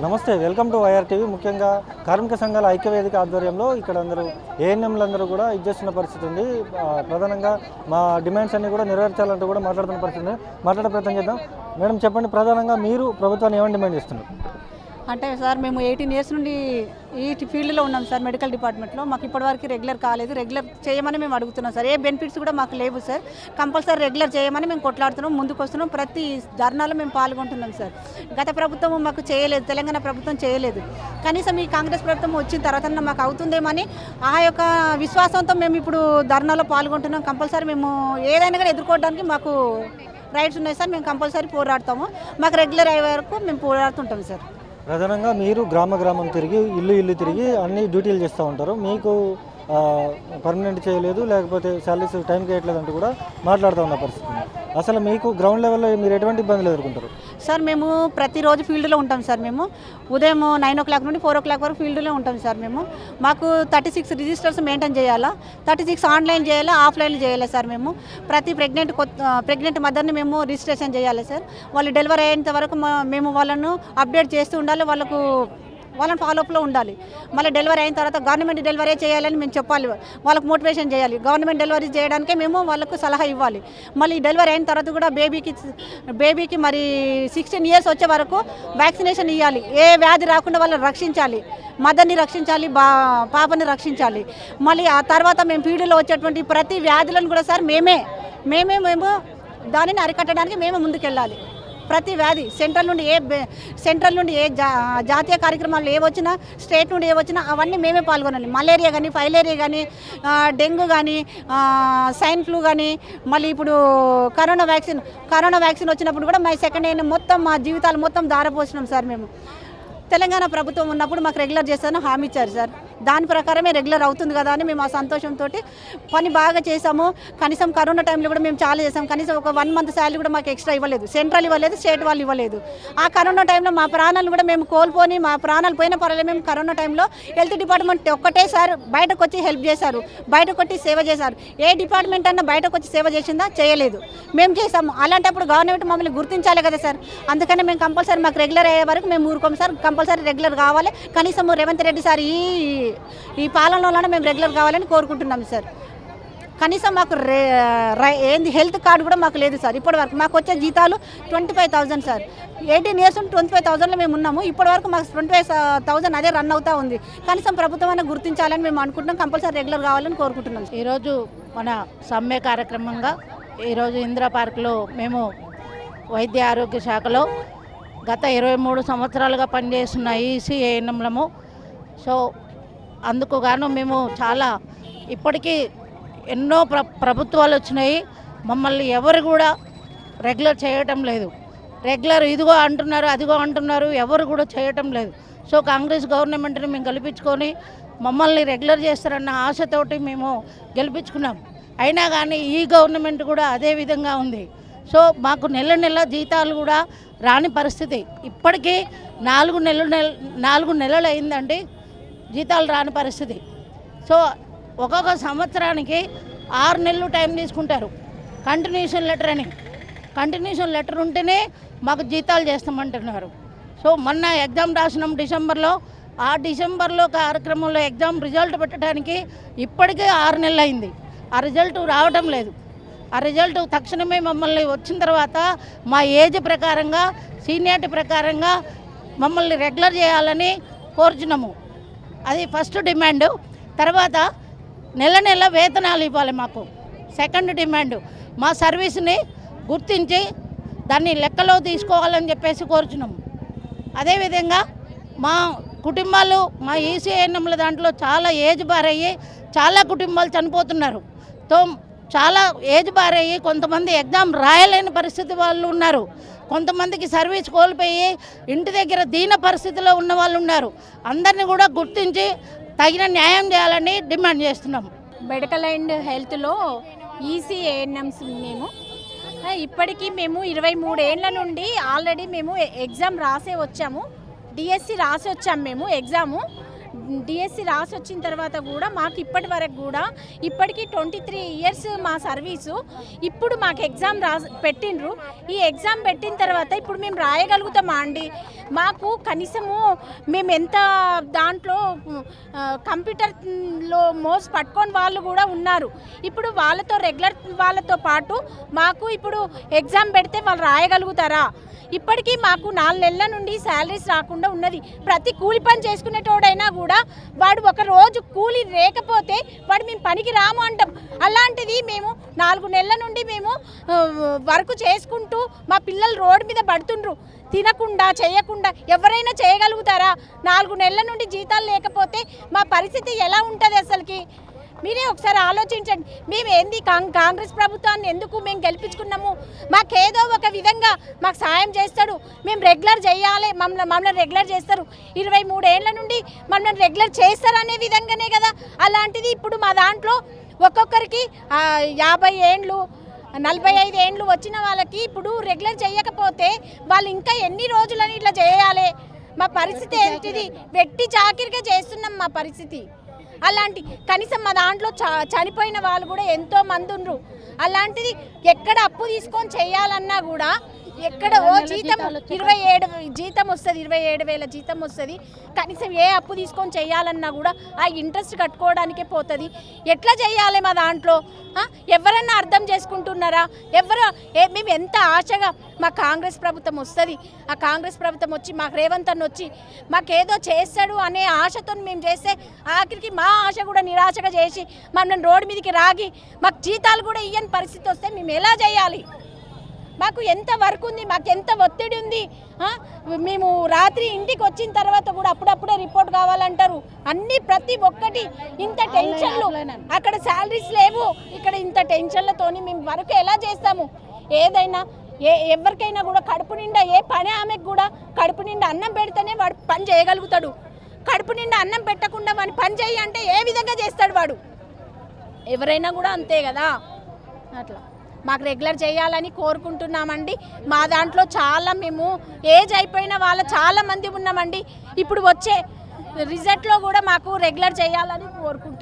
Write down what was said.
నమస్తే, welcome to YR TV. ముఖ్యంగా కార్మిక సంఘాల ఐక్యవేదిక ఆధ్వర్యంలో ఇక్కడ అందరూ ఏఎన్ఎంలందరూ కూడా ఇచ్చేస్తున్న పరిస్థితి ఉంది. ప్రధానంగా మా డిమాండ్స్ అన్ని కూడా నెరవేర్చాలంటూ కూడా మాట్లాడుతున్న పరిస్థితి ఉంది. మాట్లాడే ప్రయత్నం చేద్దాం. మేడం చెప్పండి, ప్రధానంగా మీరు ప్రభుత్వాన్ని ఏమని డిమాండ్ చేస్తున్నారు? అంటే సార్, మేము 18 ఇయర్స్ నుండి ఈ ఫీల్డ్లో ఉన్నాం సార్, మెడికల్ డిపార్ట్మెంట్లో. మాకు ఇప్పటివరకు రెగ్యులర్ కాలేదు. రెగ్యులర్ చేయమని మేము అడుగుతున్నాం సార్. ఏ బెనిఫిట్స్ కూడా మాకు లేవు సార్. కంపల్సరీ రెగ్యులర్ చేయమని మేము కొట్లాడుతున్నాం, ముందుకు వస్తున్నాం. ప్రతి ధర్నాలో మేము పాల్గొంటున్నాం సార్. గత ప్రభుత్వం మాకు చేయలేదు, తెలంగాణ ప్రభుత్వం చేయలేదు. కనీసం ఈ కాంగ్రెస్ ప్రభుత్వం వచ్చిన తర్వాత మాకు అవుతుందేమని ఆ యొక్క విశ్వాసంతో మేము ఇప్పుడు ధర్నాలో పాల్గొంటున్నాం. కంపల్సరీ మేము ఏదైనా కూడా ఎదుర్కోవడానికి మాకు రైట్స్ ఉన్నాయి సార్. మేము కంపల్సరీ పోరాడతాము. మాకు రెగ్యులర్ అయ్యే వరకు మేము పోరాడుతుంటాం సార్. ప్రధానంగా మీరు గ్రామం తిరిగి ఇల్లు తిరిగి అన్ని డ్యూటీలు చేస్తూ ఉంటారు. మీకు పర్మనెంట్ చేయలేదు, లేకపోతే శాలరీస్ టైంకి వేయట్లేదు అంటూ కూడా మాట్లాడుతూ ఉన్న పరిస్థితి. అసలు మీకు గ్రౌండ్ లెవెల్లో మీరు ఎటువంటి ఇబ్బందులు ఎదుర్కొంటారు? సార్, మేము ప్రతిరోజు ఫీల్డ్లో ఉంటాం సార్. మేము ఉదయం 9 o'clock నుండి 4 o'clock వరకు ఫీల్డ్లో ఉంటాం సార్. మాకు 36 రిజిస్టర్స్ మెయింటైన్ చేయాలా, 36 ఆన్లైన్ చేయాలా, ఆఫ్లైన్ చేయాలి సార్. మేము ప్రతి ప్రెగ్నెంట్ మదర్ని మేము రిజిస్ట్రేషన్ చేయాలి సార్. వాళ్ళు డెలివరీ అయ్యేంత వరకు మేము వాళ్ళను అప్డేట్ చేస్తూ ఉండాలి, వాళ్ళని ఫాలోఅప్లో ఉండాలి. మళ్ళీ డెలివరీ అయిన తర్వాత గవర్నమెంట్ డెలివరీ చేయాలని మేము చెప్పాలి, వాళ్ళకు మోటివేషన్ చేయాలి. గవర్నమెంట్ డెలివరీ చేయడానికే మేము వాళ్ళకు సలహా ఇవ్వాలి. మళ్ళీ డెలివరీ అయిన తర్వాత కూడా బేబీకి మరి 16 years వచ్చే వరకు వ్యాక్సినేషన్ ఇవ్వాలి. ఏ వ్యాధి రాకుండా వాళ్ళని రక్షించాలి, మదర్ని రక్షించాలి, పాపని రక్షించాలి. మళ్ళీ ఆ తర్వాత మేము ఫీల్డ్లో వచ్చేటువంటి ప్రతి వ్యాధులను కూడా సార్ మేము దానిని అరికట్టడానికి మేము ముందుకెళ్ళాలి. ప్రతి వ్యాధి సెంట్రల్ నుండి ఏ జాతీయ కార్యక్రమాలు ఏవచ్చినా, స్టేట్ నుండి ఏవచ్చినా అవన్నీ మేమే పాల్గొనాలి. మలేరియా కానీ, ఫైలేరియా కానీ, డెంగ్యూ కానీ, స్వైన్ ఫ్లూ కానీ, మళ్ళీ ఇప్పుడు కరోనా వ్యాక్సిన్ వచ్చినప్పుడు కూడా మా సెకండ్ ఇయర్ మొత్తం మా జీవితాలు మొత్తం దారపోసినాం సార్. మేము తెలంగాణ ప్రభుత్వం ఉన్నప్పుడు మాకు రెగ్యులర్ చేస్తాను హామీ ఇచ్చారు సార్. దాని ప్రకారమే రెగ్యులర్ అవుతుంది కదా అని మేము ఆ సంతోషంతో పని బాగా చేసాము. కనీసం కరోనా టైంలో కూడా మేము చాలా చేసాము. కనీసం ఒక 1 month శాలరీ కూడా మాకు ఎక్స్ట్రా ఇవ్వలేదు, సెంట్రల్ ఇవ్వలేదు, స్టేట్ వాళ్ళు ఇవ్వలేదు. ఆ కరోనా టైంలో మా ప్రాణాలను కూడా మేము కోల్పోని, మా ప్రాణాలు పోయిన పర్వాలేదు, మేము కరోనా టైంలో హెల్త్ డిపార్ట్మెంట్ ఒక్కటే సార్ బయటకు వచ్చి హెల్ప్ చేశారు, బయటకు వచ్చి సేవ చేశారు. ఏ డిపార్ట్మెంట్ అన్నా బయటకు వచ్చి సేవ చేసిందా? చేయలేదు. మేము చేసాము. అలాంటప్పుడు గవర్నమెంట్ మమ్మల్ని గుర్తించాలి కదా సార్. అందుకని మేము కంపల్సరీ మాకు రెగ్యులర్ అయ్యే వరకు మేము ఊరుకోము సార్. కంపల్సరీ రెగ్యులర్ కావాలి. కనీసం రేవంత్ రెడ్డి సార్ ఈ పాలనలోనే మేము రెగ్యులర్ కావాలని కోరుకుంటున్నాం సార్. కనీసం మాకు ఏంది హెల్త్ కార్డు కూడా మాకు లేదు సార్. ఇప్పటివరకు మాకు వచ్చే జీతాలు 25,000 సార్. 18 years 25,000లో మేము ఉన్నాము. ఇప్పటివరకు మాకు 25,000 అదే రన్ అవుతూ ఉంది. కనీసం ప్రభుత్వం అయినా గుర్తించాలని మేము అనుకుంటున్నాం. కంపల్సరీ రెగ్యులర్ కావాలని కోరుకుంటున్నాం. ఈరోజు మన సమ్మె కార్యక్రమంగా ఈరోజు ఇందిరా పార్క్లో మేము వైద్య ఆరోగ్య శాఖలో గత 23 సంవత్సరాలుగా పనిచేస్తున్న ఈసీ ఏఎన్ఎంలము. సో అందుకు గాను మేము చాలా ఇప్పటికీ ఎన్నో ప్రభుత్వాలు వచ్చినాయి, మమ్మల్ని ఎవరు కూడా రెగ్యులర్ చేయటం లేదు. రెగ్యులర్ ఇదిగో అంటున్నారు, అదిగో అంటున్నారు, ఎవరు కూడా చేయటం లేదు. సో కాంగ్రెస్ గవర్నమెంట్ని మేము గెలిపించుకొని మమ్మల్ని రెగ్యులర్ చేస్తారన్న ఆశతోటి మేము గెలిపించుకున్నాం. అయినా కానీ ఈ గవర్నమెంట్ కూడా అదే విధంగా ఉంది. సో మాకు నెల జీతాలు కూడా రాని పరిస్థితి. ఇప్పటికీ 4 నెలలు అయిందండి జీతాలు రాని పరిస్థితి. సో ఒక్కొక్క సంవత్సరానికి 6 నెలలు టైం తీసుకుంటారు కంటిన్యూషన్ లెటర్ ఉంటేనే మాకు జీతాలు చేస్తామంటున్నారు. సో మొన్న ఎగ్జామ్ రాసినాం డిసెంబర్లో. ఆ డిసెంబర్లో కార్యక్రమంలో ఎగ్జామ్ రిజల్ట్ పెట్టడానికి ఇప్పటికే 6 నెలలు అయింది. ఆ రిజల్ట్ రావడం లేదు. ఆ రిజల్ట్ తక్షణమే మమ్మల్ని వచ్చిన తర్వాత మా ఏజ్ ప్రకారంగా, సీనియారిటీ ప్రకారంగా మమ్మల్ని రెగ్యులర్ చేయాలని కోరుచున్నాము. అది ఫస్ట్ డిమాండ్. తర్వాత నెల వేతనాలు ఇవ్వాలి మాకు. సెకండ్ డిమాండ్, మా సర్వీస్ని గుర్తించి దాన్ని లెక్కలో తీసుకోవాలని చెప్పేసి కోరుచున్నాము. అదేవిధంగా మా కుటుంబాలు, మా ఈసీఐఎన్ఎంల దాంట్లో చాలా ఏజ్ బార్ అయ్యి చాలా కుటుంబాలు చనిపోతున్నారు. చాలా ఏజ్ బార్ అయ్యి కొంతమంది ఎగ్జామ్ రాయలేని పరిస్థితి వాళ్ళు ఉన్నారు. కొంతమందికి సర్వీస్ కోల్పోయి ఇంటి దగ్గర దీన పరిస్థితిలో ఉన్న వాళ్ళు ఉన్నారు. అందరినీ కూడా గుర్తించి తగిన న్యాయం చేయాలని డిమాండ్ చేస్తున్నాం. మెడికల్ అండ్ హెల్త్లో ఈసీ ఏఎన్ఎంస్ ఇప్పటికీ మేము 23 ఏళ్ల నుండి ఆల్రెడీ మేము ఎగ్జామ్ రాసే వచ్చాము. డిఎస్సి రాసి వచ్చాము మేము ఎగ్జాము. డిఎస్సి రాసి వచ్చిన తర్వాత కూడా మాకు ఇప్పటి వరకు కూడా ఇప్పటికీ 23 ఇయర్స్ మా సర్వీసు. ఇప్పుడు మాకు ఎగ్జామ్ పెట్టిండ్రు. ఈ ఎగ్జామ్ పెట్టిన తర్వాత ఇప్పుడు మేము రాయగలుగుతామా అండి? మాకు కనీసము మేము ఎంత దాంట్లో కంప్యూటర్లో మోస్ పట్టుకొని వాళ్ళు కూడా ఉన్నారు. ఇప్పుడు వాళ్ళతో రెగ్యులర్ వాళ్ళతో పాటు మాకు ఇప్పుడు ఎగ్జామ్ పెడితే వాళ్ళు రాయగలుగుతారా? ఇప్పటికీ మాకు 4 నెలల నుండి శాలరీస్ రాకుండా ఉన్నది. ప్రతి కూలి పని చేసుకునేటోడైనా కూడా వాడు ఒక రోజు కూలి లేకపోతే వాడు మేము పనికి రాము అంటాం. అలాంటిది మేము 4 నెలల నుండి మేము వర్క్ చేసుకుంటూ మా పిల్లలు రోడ్డు మీద పడుతుండ్రు. తినకుండా చేయకుండా ఎవరైనా చేయగలుగుతారా? 4 నెలల నుండి జీతాలు లేకపోతే మా పరిస్థితి ఎలా ఉంటుంది అసలుకి? మీరే ఒకసారి ఆలోచించండి. మేము ఏంది కాంగ్రెస్ ప్రభుత్వాన్ని ఎందుకు మేము గెలిపించుకున్నాము? మాకేదో ఒక విధంగా మాకు సాయం చేస్తాడు. మేము రెగ్యులర్ చేయాలి, మమ్మల్ని రెగ్యులర్ చేస్తారు. 23 ఏళ్ల నుండి మమ్మల్ని రెగ్యులర్ చేస్తారు అనే విధంగానే కదా. అలాంటిది ఇప్పుడు మా దాంట్లో ఒక్కొక్కరికి 50 ఏండ్లు 45 ఏండ్లు వచ్చిన వాళ్ళకి ఇప్పుడు రెగ్యులర్ చేయకపోతే వాళ్ళు ఇంకా ఎన్ని రోజులని ఇట్లా చేయాలి? మా పరిస్థితి ఏంటిది? వెట్టి చాకిరిగా చేస్తున్నాం మా పరిస్థితి. అలాంటి కనీసం మా దాంట్లో చనిపోయిన వాళ్ళు కూడా ఎంతో మంది ఉండ్రు. అలాంటిది ఎక్కడ అప్పు తీసుకొని చేయాలన్నా కూడా ఎక్కడ జీతం 27 జీతం వస్తుంది, 27,000 జీతం వస్తుంది. కనీసం ఏ అప్పు తీసుకొని చేయాలన్నా కూడా ఆ ఇంట్రెస్ట్ కట్టుకోవడానికే పోతుంది. ఎట్లా చేయాలి మా దాంట్లో? ఎవరన్నా అర్థం చేసుకుంటున్నారా? మేము ఎంత ఆశగా మా కాంగ్రెస్ ప్రభుత్వం వస్తుంది, ఆ కాంగ్రెస్ ప్రభుత్వం వచ్చి మాకు రేవంత్ అన్న వచ్చి మాకేదో చేస్తాడు అనే ఆశతో మేము చేస్తే ఆఖరికి మా ఆశ కూడా నిరాశగా చేసి మమ్మల్ని రోడ్డు మీదకి రాగి మాకు జీతాలు కూడా ఇయ్యని పరిస్థితి వస్తే మేము ఎలా చేయాలి? మాకు ఎంత వర్క్ ఉంది, మాకు ఎంత ఒత్తిడి ఉంది. మేము రాత్రి ఇంటికి వచ్చిన తర్వాత కూడా అప్పుడప్పుడే రిపోర్ట్ కావాలంటారు. అన్ని ప్రతి ఒక్కటి ఇంత టెన్షన్లు. అక్కడ శాలరీస్ లేవు, ఇక్కడ ఇంత టెన్షన్లతోని మేము వర్క్ ఎలా చేస్తాము? ఏదైనా ఎవరికైనా కూడా కడుపు నిండా ఏ పని ఆమెకు కూడా కడుపు నిండా అన్నం పెడితేనే వాడు పని చేయగలుగుతాడు. కడుపు నిండా అన్నం పెట్టకుండా వాడిని పని చేయి అంటే ఏ విధంగా చేస్తాడు వాడు? ఎవరైనా కూడా అంతే కదా. అట్లా మాకు రెగ్యులర్ చేయాలని కోరుకుంటున్నామండి. మా దాంట్లో చాలా మేము ఏజ్ అయిపోయిన వాళ్ళ చాలా మంది ఉన్నామండి. ఇప్పుడు వచ్చే రిజల్ట్లో కూడా మాకు రెగ్యులర్ చేయాలని కోరుకుంటున్నాం.